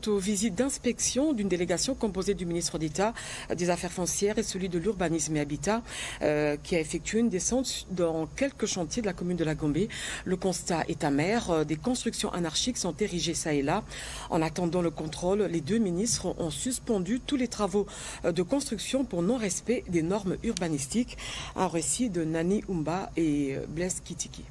Aux visites d'inspection d'une délégation composée du ministre d'État des Affaires foncières et celui de l'Urbanisme et Habitat qui a effectué une descente dans quelques chantiers de la commune de la Gombe. Le constat est amer. Des constructions anarchiques sont érigées ça et là. En attendant le contrôle, les deux ministres ont suspendu tous les travaux de construction pour non-respect des normes urbanistiques. Un récit de Nani Umba et Blaise Kitiki.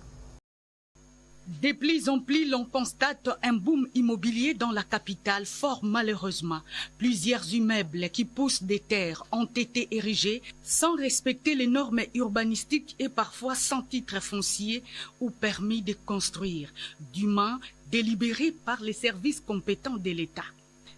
De plis en plis, l'on constate un boom immobilier dans la capitale, fort malheureusement. Plusieurs immeubles qui poussent des terres ont été érigés sans respecter les normes urbanistiques et parfois sans titre foncier ou permis de construire, dûment délibérés par les services compétents de l'État.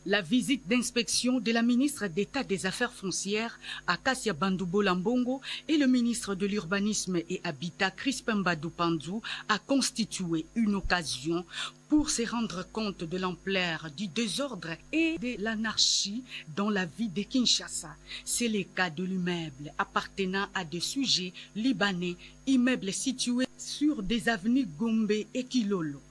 La visite d'inspection de la ministre d'État des Affaires foncières, Akasia Bandoubo Lambongo, et le ministre de l'Urbanisme et Habitat, Crispin Badou Panzou, a constitué une occasion pour se rendre compte de l'ampleur du désordre et de l'anarchie dans la vie de Kinshasa. C'est le cas de l'immeuble appartenant à des sujets libanais, immeuble situé sur des avenues Gombe et Kilolo.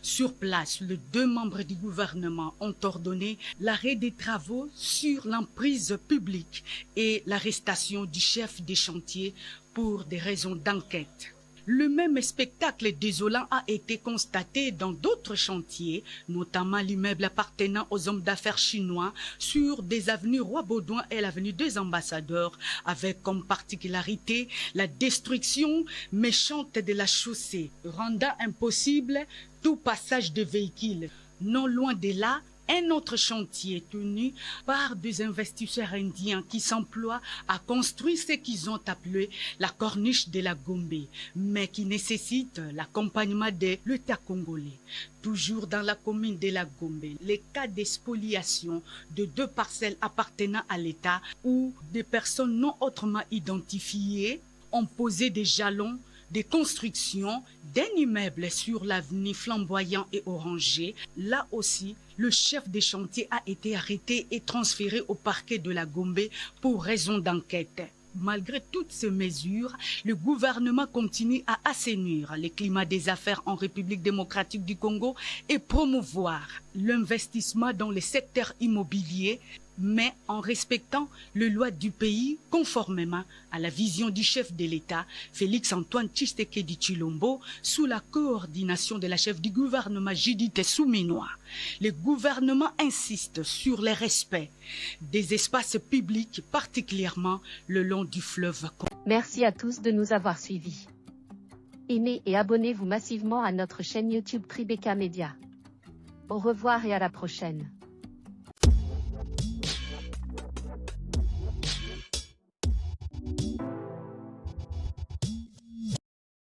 Sur place, les deux membres du gouvernement ont ordonné l'arrêt des travaux sur l'emprise publique et l'arrestation du chef des chantiers pour des raisons d'enquête. Le même spectacle désolant a été constaté dans d'autres chantiers, notamment l'immeuble appartenant aux hommes d'affaires chinois sur des avenues Roi-Baudouin et l'avenue des Ambassadeurs, avec comme particularité la destruction méchante de la chaussée, rendant impossible tout passage de véhicules. Non loin de là, un autre chantier tenu par des investisseurs indiens qui s'emploient à construire ce qu'ils ont appelé la corniche de la Gombe, mais qui nécessite l'accompagnement de l'État congolais. Toujours dans la commune de la Gombe, les cas d'expoliation de deux parcelles appartenant à l'État où des personnes non autrement identifiées ont posé des jalons de construction d'un immeuble sur l'avenue Flamboyant et Orangé. Là aussi, le chef des chantiers a été arrêté et transféré au parquet de la Gombe pour raison d'enquête. Malgré toutes ces mesures, le gouvernement continue à assainir le climat des affaires en République démocratique du Congo et promouvoir l'investissement dans le secteur immobilier, mais en respectant les lois du pays conformément à la vision du chef de l'État, Félix-Antoine Tshisekedi Tshilombo, sous la coordination de la chef du gouvernement Judith Souminois. Le gouvernement insiste sur le respect des espaces publics, particulièrement le long du fleuve. Merci à tous de nous avoir suivis. Aimez et abonnez-vous massivement à notre chaîne YouTube Tribeca Media. Au revoir et à la prochaine.